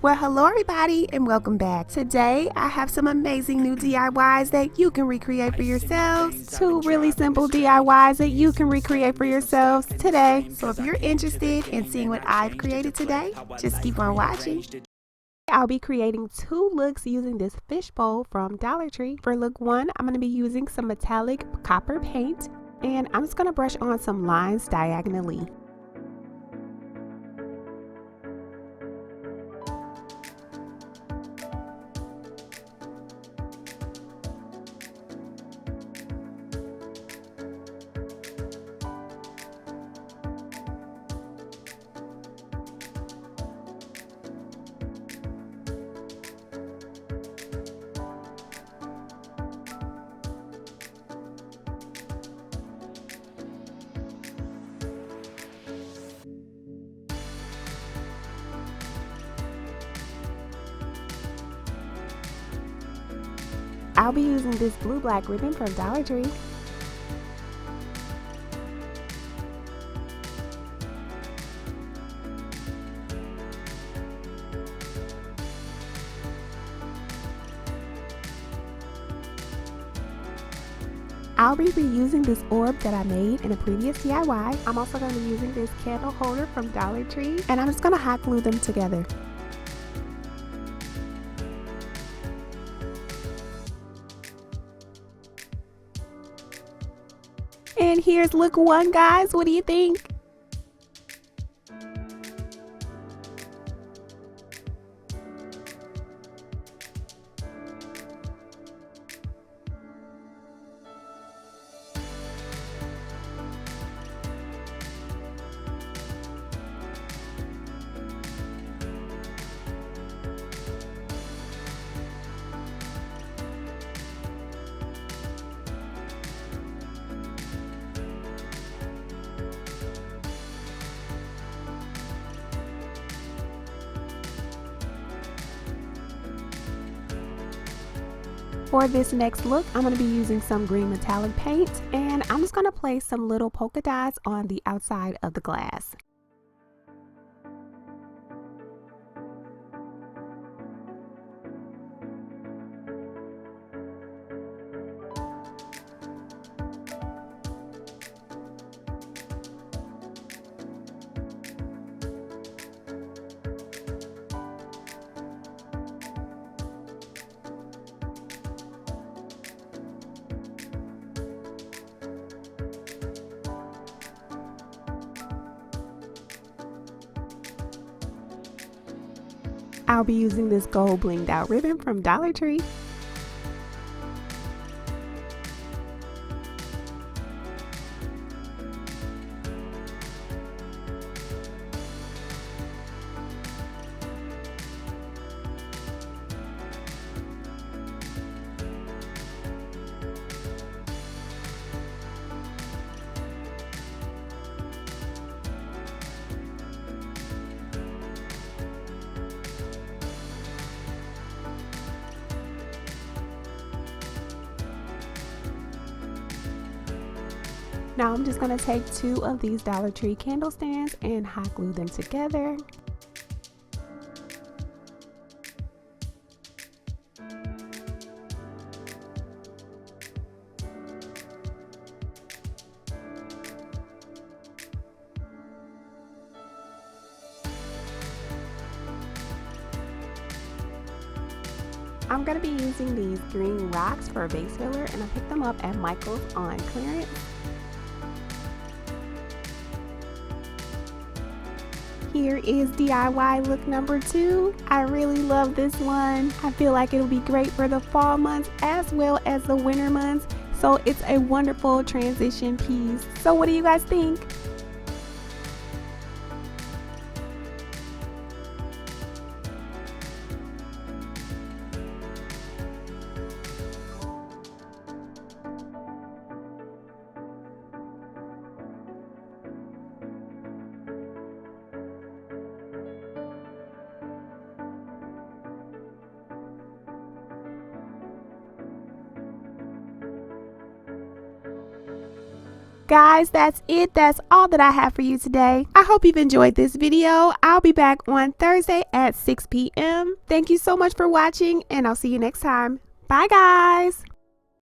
Well, hello everybody and welcome back. Today I have some amazing new DIYs that you can recreate for yourselves. Two really simple DIYs that you can recreate for yourselves today. So if you're interested in seeing what I've created today, just keep on watching. I'll be creating two looks using this fishbowl from Dollar Tree. For look one, I'm going to be using some metallic copper paint, and I'm just going to brush on some lines diagonally. I'll be using this blue-black ribbon from Dollar Tree. I'll be reusing this orb that I made in a previous DIY. I'm also going to be using this candle holder from Dollar Tree, and I'm just going to hot glue them together. And here's look one, guys. What do you think? For this next look, I'm going to be using some green metallic paint, and I'm just going to place some little polka dots on the outside of the glass. I'll be using this gold blinged out ribbon from Dollar Tree. Now I'm just going to take two of these Dollar Tree candle stands and hot glue them together. I'm going to be using these green rocks for a base filler, and I picked them up at Michael's on clearance. Here is DIY look number 2. I really love this one. I feel like it'll be great for the fall months as well as the winter months. So it's a wonderful transition piece. So what do you guys think? Guys, that's it. That's all that I have for you today. I hope you've enjoyed this video. I'll be back on Thursday at 6 p.m. Thank you so much for watching, and I'll see you next time. Bye, guys.